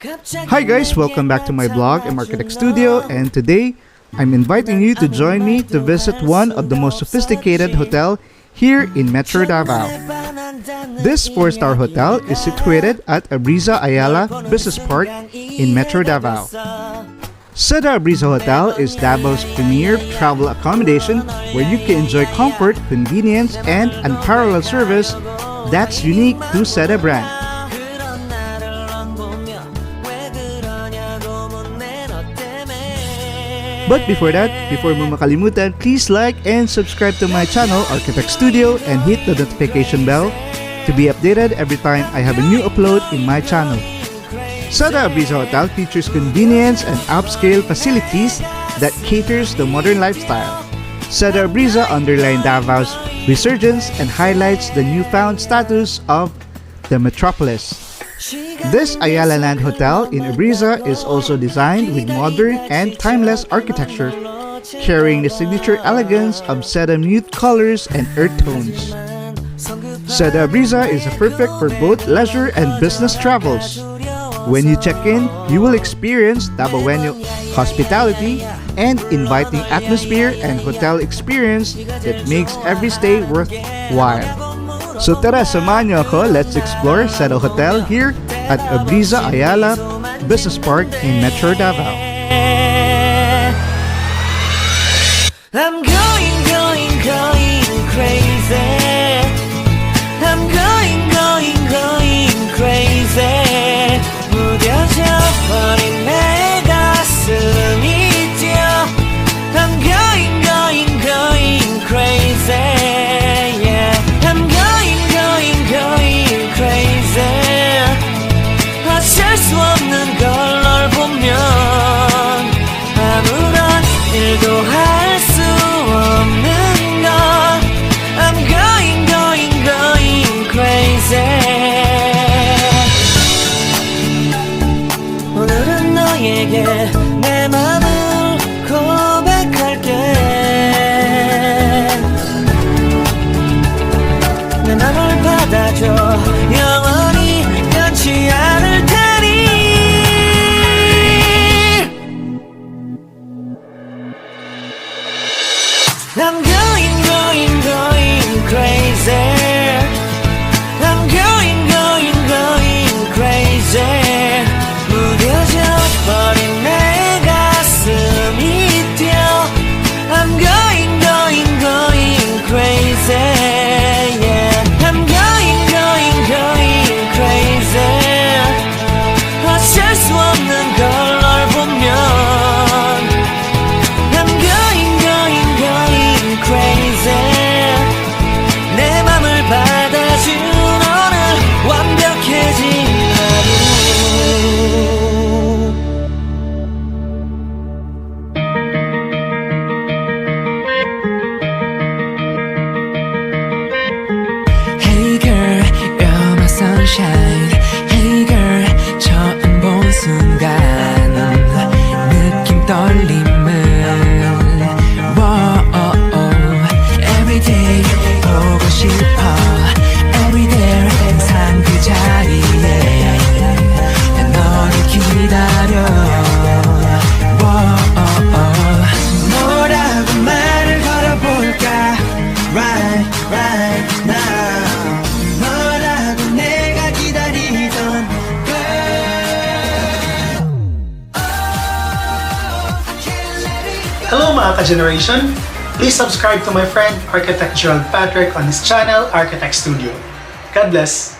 Hi guys, welcome back to my blog, Architect Studio, and today I'm inviting you to join me to visit one of the most sophisticated hotel here in Metro Davao. This 4-star hotel is situated at Abreeza Ayala Business Park in Metro Davao. Seda Abreeza Hotel is Davao's premier travel accommodation where you can enjoy comfort, convenience, and unparalleled service that's unique to Seda brand. But before mo makalimutan, please like and subscribe to my channel, Architect Studio, and hit the notification bell to be updated every time I have a new upload in my channel. Seda Abreeza Hotel features convenience and upscale facilities that caters the modern lifestyle. Seda Abreeza underlines Davao's resurgence and highlights the newfound status of the metropolis. This Ayala Land hotel in Abreeza is also designed with modern and timeless architecture, carrying the signature elegance of Seda mute colors and earth tones. Seda Abreeza is perfect for both leisure and business travels. When you check in, you will experience Davaoeño hospitality and inviting atmosphere and hotel experience that makes every stay worthwhile. So tara, samahan niyo ako. Let's explore Seda Hotel here at Abreeza Ayala Business Park in Metro Davao. I'm going crazy. I'm going crazy. 무뎌져 버린 내 가슴이 뛰어. I'm going crazy. Yeah, I'm going crazy. 어쩔 수 없는 걸 널 보면 아무런 일도 할 수 없는 걸. I'm going crazy. 오늘은 너에게 내 맘을 고백할게. 내 맘을 받아줘. 영원히 변치 않을 테니. I'm going crazy. I'm going crazy. 무뎌져 버린 내 가슴이 뛰어. I'm going crazy. Yeah, I'm going crazy. 어쩔 수 없는 걸 널 보면 I'm going crazy. 내 맘을 받아준 오늘 완벽해진 하루. Hey girl, you're my sunshine. Hey girl, 처음 본 순간 느낌 떨림을. Everyday 보고 싶어. Everyday 항상 그 자리에 난 너를 기다려. 뭐라고 말을 걸어볼까. Right now. 너라고 내가 기다리던 Hello mga ka-generation! Please subscribe to my friend Architect Patrick on his channel, Architect Studio. God bless!